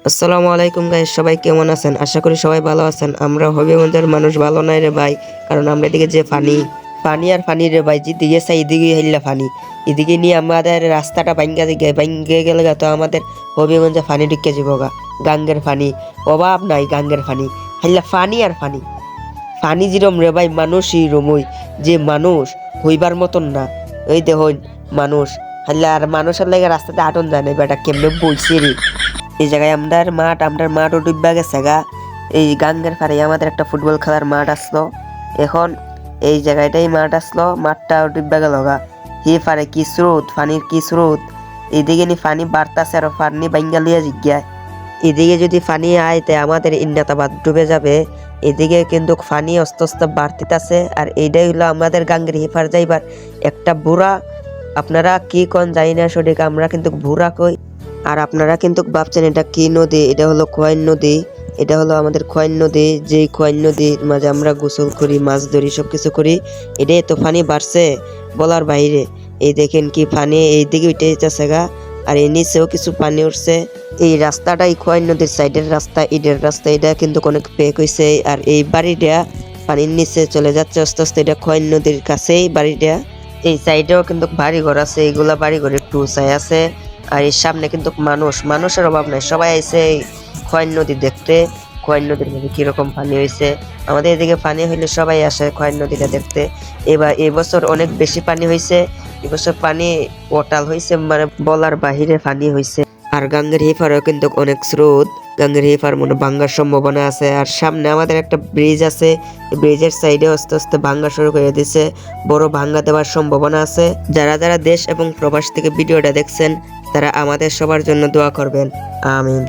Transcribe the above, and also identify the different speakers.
Speaker 1: আসসালামু আলাইকুম গাইস, সবাই কেমন আছেন? আশা করি সবাই ভালো আছেন। আমরা হবিগঞ্জের মানুষ ভালো নাই রে ভাই, কারণ আমরা এদিকে যে পানি পানি আর পানি রে ভাই, যেদিকে চাই এদিকে হেললা পানি। এদিকে নিয়ে আমাদের রাস্তাটা ভাঙ্গে গেলে তো আমাদের হবিগঞ্জে পানি ঢুকে যাব গা। গাঙ্গের পানি অভাব নাই, গাঙ্গের পানি হেললা পানি আর পানি। পানি যেরম রে ভাই, মানুষই রমই, যে মানুষ হইবার মতন না। ওই দেখুন মানুষ হেললা, আর মানুষের লাগে রাস্তাতে আটন যায় না, বেটা কেমনে বইছে রে। এই জায়গায় আমরার মাঠও ডুববা গেছে গা। এই গাঙ্গের পাড়ে আমাদের একটা ফুটবল খেলার মাঠ আসলো। এখন এই জায়গাটাই মাঠ আসলো, মাঠটাও ডুববা গেল গা। হি পারে কি স্রোত, পানির কি স্রোত। এদিকে নি পানি বাড়তাছে আর পানি বাঙ্গালিয়া জিজ্ঞায়। এদিকে যদি পানি আয় তে আমাদের ইন্নাতাবাদ ডুবে যাবে। এদিকে কিন্তু পানি আস্তে আস্তে বাড়তিতাছে, আর এইটাই হলো আমাদের গাঙ্গের হিফার যাইবার একটা বুড়া। আপনারা কি কোন জানি না সঠিক, আমরা কিন্তু বুড়া কই। আর আপনারা কিন্তু ভাবছেন এটা কি নদী, এটা হলো খোয়াইন নদী। এটা হলো আমাদের খোয়াইন নদী, যে খোয়াইন নদীর মাঝে আমরা গোসল করি, মাছ ধরি, সবকিছু করি। এটাই তো পানি বাড়ছে বলার বাইরে। এই দেখেন কি পানি এইদিকে উঠে যেতেছে গা, আর এই নিচেও কিছু পানি উঠছে। এই রাস্তাটাই খোয়াইন নদীর সাইডের রাস্তা, ইটের রাস্তা। এটা কিন্তু অনেক পেক হয়েছে, আর এই বাড়িটা পানির নিচে চলে যাচ্ছে আস্তে আস্তে। এটা খোয়াইন নদীর কাছেই বাড়িটা। এই সাইডেও কিন্তু বাড়ি ঘর আছে, এইগুলা বাড়ি ঘর একটু উঁচাই আছে। আর এর সামনে কিন্তু মানুষের অভাব নাই, সবাই আইছে এই খোয়াইন নদী দেখতে। খোয়াইন নদীর মধ্যে কিরকম পানি হয়েছে। আমাদের এদিকে পানি হইলে সবাই আসে খোয়াইন নদীটা দেখতে। এবার এবছর অনেক বেশি পানি হয়েছে। এবছর পানি ওটাল হয়েছে, মানে বলার বাহিরে পানি হয়েছে। আর গাঙ্গের হিফারও কিন্তু অনেক স্রোত। গাঙ্গের হিফার মনে ভাঙ্গার সম্ভাবনা আছে। আর সামনে আমাদের একটা ব্রিজ আছে, ব্রিজের সাইডে আস্তে আস্তে ভাঙ্গা শুরু করে দিছে, বড় ভাঙ্গা দেওয়ার সম্ভাবনা আছে। যারা যারা দেশ এবং প্রবাস থেকে ভিডিওটা দেখছেন, তারা আমাদের সবার জন্য দোয়া করবেন। আমিন।